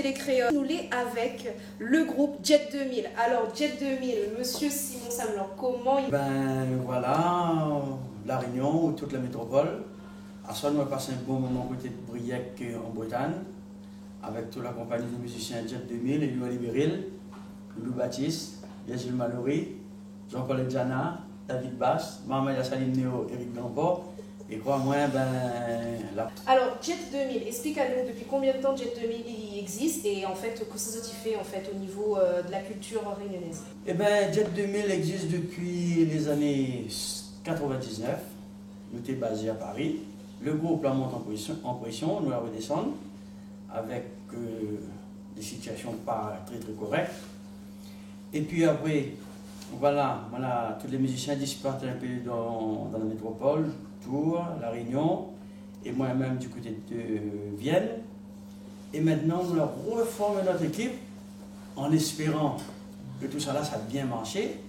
Télé Créole. Nous l'est avec le groupe Jet 2000. Alors Jet 2000, monsieur Simon Samlor, comment il... Ben voilà, La Réunion ou toute la métropole. À ça, nous avons passé un bon moment côté de Briec en Bretagne, avec toute la compagnie de musiciens Jet 2000, Elio Liberil, Loulou Baptiste, Yagil Mallory, Jean-Paul Djana, David Bass, Maman Yassaline Néo, Eric Damport. Et crois-moi, ben là. Alors, Jet 2000, explique-nous depuis combien de temps Jet 2000 il existe et en fait, que ça fait en fait au niveau de la culture réunionnaise? Eh ben, Jet 2000 existe depuis les années 99. Nous sommes basés à Paris. Le groupe la monte en pression, nous la redescendons avec des situations pas très correctes. Et puis après, voilà, tous les musiciens dispartent un peu dans la métropole, Tours, La Réunion, et moi-même du côté de Vienne. Et maintenant, nous reformons notre équipe en espérant que tout ça là, ça a bien marché.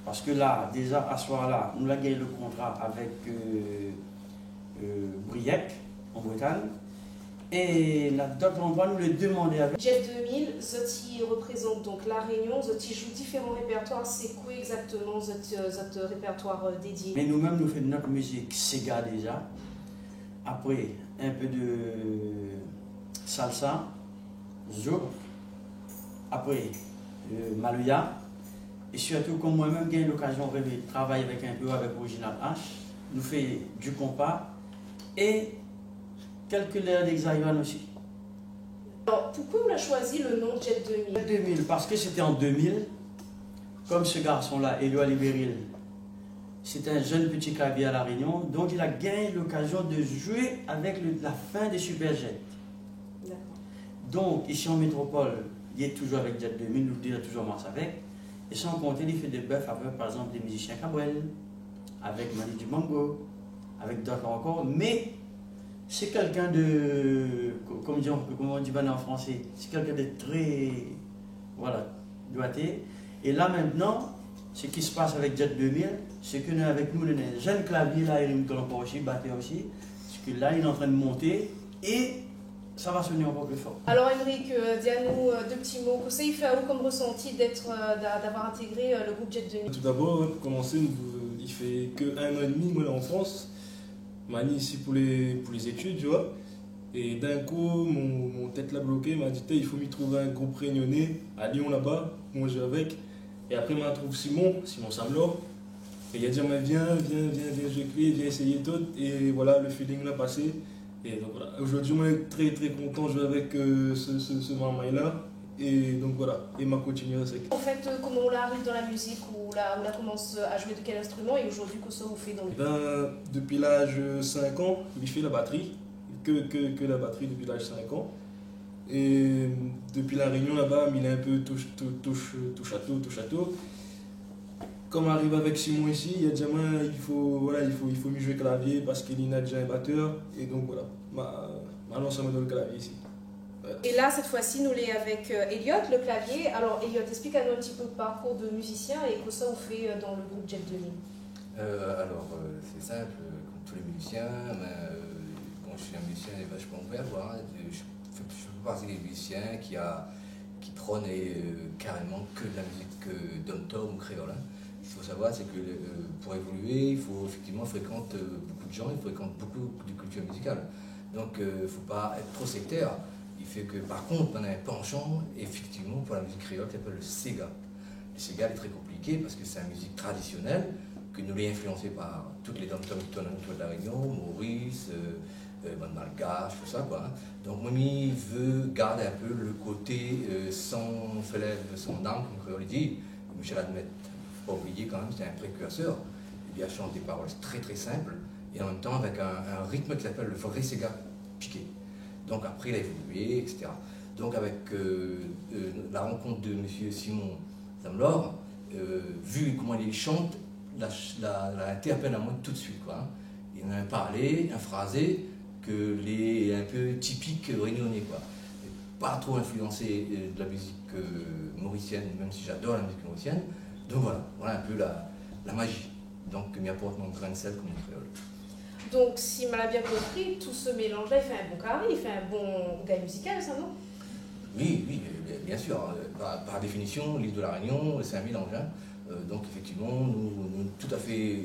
Parce que là, déjà à ce soir-là, nous avons gagné le contrat avec Briec, en Bretagne. Et d'autres endroits, nous les demandons avec. Jet 2000, Zoti représente donc La Réunion, Zoti joue différents répertoires. C'est quoi exactement votre répertoire dédié? Mais nous-mêmes, nous faisons notre musique Sega déjà. Après, un peu de salsa, zouk. Après, Maloya. Et surtout, comme moi-même, j'ai eu l'occasion de travailler avec un peu avec Original H. Nous faisons du compas et quelques airs d'hexaïwan aussi. Alors, pourquoi on a choisi le nom Jet 2000? Jet 2000, parce que c'était en 2000. Comme ce garçon-là, Elio Liberil, c'était un jeune petit clavier à La Réunion, donc il a gagné l'occasion de jouer avec la fin des Superjets. Donc, ici en métropole, il est toujours avec Jet 2000, nous disons toujours marche avec. Et sans compter, il fait des bœufs avec, par exemple, des musiciens Cabrel, avec Mani du Mango, avec d'autres encore. Mais c'est quelqu'un de, comment on dit en français, c'est quelqu'un de très, voilà, doigté. Et là maintenant, ce qui se passe avec Jet 2000, c'est que nous, avec nous, le jeune clavier, là, il est encore aussi, batteur aussi, parce que là, il est en train de monter et ça va sonner encore plus fort. Alors, Émeric, dis-nous deux petits mots. Qu'est-ce qu'il fait à vous comme ressenti d'avoir intégré le groupe Jet 2000? Tout d'abord, pour commencer, il fait que 1 an et demi, moi, là en France. Mani ici pour les études, tu vois. Et d'un coup, mon tête l'a bloqué, m'a dit il faut m'y trouver un groupe réunionnais à Lyon là-bas. Moi, je vais avec. Et après, il m'a trouvé Simon Samlor. Et il a dit viens jouer, viens essayer tout. Et voilà, le feeling l'a passé. Et donc voilà, aujourd'hui, on est très content de jouer avec ce maman-là. Et donc voilà, et m'a continué avec. En fait, comment on arrive dans la musique, où on commence à jouer de quel instrument et aujourd'hui, qu'est-ce que vous faites dans le... Depuis l'âge 5 ans, il fait la batterie, que la batterie depuis l'âge 5 ans. Et depuis la Réunion là-bas, il est un peu touche à tout. Comme on arrive avec Simon ici, il y a déjà il faut mieux jouer clavier parce qu'il a déjà un batteur. Et donc voilà, maintenant ça me donne le clavier ici. Ouais. Et là, cette fois-ci, nous l'est avec Elliot, le clavier. Alors Elliot, explique-nous un petit peu le parcours de musicien et que ça vous fait dans le groupe Jet 2000. C'est simple, comme tous les musiciens, bon, je suis un musicien vachement ouvert, voilà. Je fais partie des musiciens qui prônent carrément que de la musique dom-tom ou créole. Hein. Il faut savoir, c'est que pour évoluer, il faut effectivement fréquenter beaucoup de gens, il fréquente beaucoup de culture musicale. Donc il ne faut pas être trop sectaire. Il fait que par contre, on a un penchant, effectivement, pour la musique créole qui s'appelle le Sega. Le Sega est très compliqué parce que c'est une musique traditionnelle, que nous l'avons influencé par toutes les dom-toms qui tournent autour de la Réunion, Maurice, Malgache, tout ça, quoi. Donc Mimi veut garder un peu le côté sans félève, sans dame, comme créole dit. Michel Admet, il ne faut pas oublier quand même, c'est un précurseur. Il a chanté des paroles très simples, et en même temps avec un rythme qui s'appelle le vrai Sega piqué. Donc après, il a évolué, etc. Donc avec la rencontre de M. Simon Samlor, vu comment il chante, l'a interpellé à moi tout de suite. Quoi, hein. Il en a parlé, un phrasé, que les un peu typique réunionnais. Quoi. Pas trop influencé de la musique mauricienne, même si j'adore la musique mauricienne. Donc voilà un peu la magie. Donc il m'y apporte mon grain de sel comme une créole. Donc, si on l'a bien compris, tout ce mélange-là, il fait un bon carré, il fait un bon gars musical, ça, non? Oui, oui, bien sûr. Par définition, l'île de la Réunion, c'est un mélange. Hein. Donc effectivement, nous tout à fait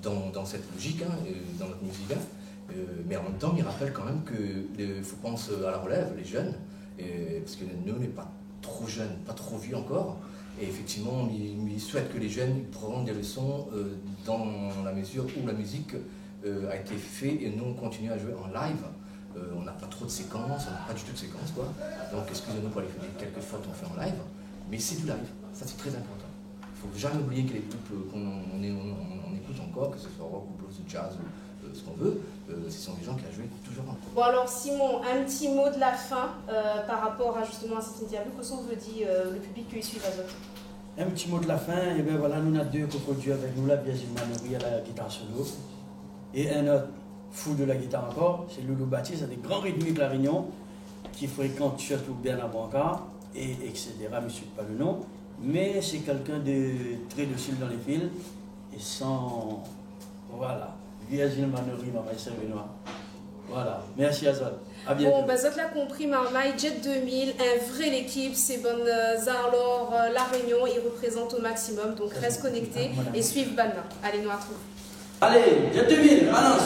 dans cette logique, hein, dans notre musique. Hein. Mais en même temps, il rappelle quand même qu'il faut penser à la relève, les jeunes, parce que nous, on n'est pas trop jeunes, pas trop vieux encore. Et effectivement, il souhaite que les jeunes prennent des leçons dans la mesure où la musique a été faite et nous, on continue à jouer en live. On n'a pas trop de séquences, on n'a pas du tout de séquences, quoi. Donc, excusez-nous pour les quelques fautes qu'on fait en live, mais c'est du live, ça c'est très important. Il ne faut jamais oublier que les groupes qu'on écoute encore, que ce soit rock ou blues ou jazz ou ce qu'on veut, ce sont des gens qui ont joué toujours en Bon alors Simon, un petit mot de la fin par rapport à justement à cette interview, qu'est-ce que veut dire le public qui suit Azot? Un petit mot de la fin, et bien voilà, nous avons deux coproduits avec nous, la Biagil Manori à la guitare solo, et un autre fou de la guitare encore, c'est Loulou Baptiste, des grands rythmiques La Réunion, qui fréquente surtout Bernard Brancard, et etc., mais je ne sais pas le nom, mais c'est quelqu'un de très docile dans les fils, et sans... Voilà, Biagil Manori, Maman Servinois. Voilà, merci Azot. À bientôt. Bon, bah, Zot l'a compris, Marmaille, Jet 2000, un vrai l'équipe, c'est bonne Zarlor, La Réunion, ils représentent au maximum, donc reste connecté et suive Banna. Allez, nous retrouvons. Allez, Jet 2000, balance.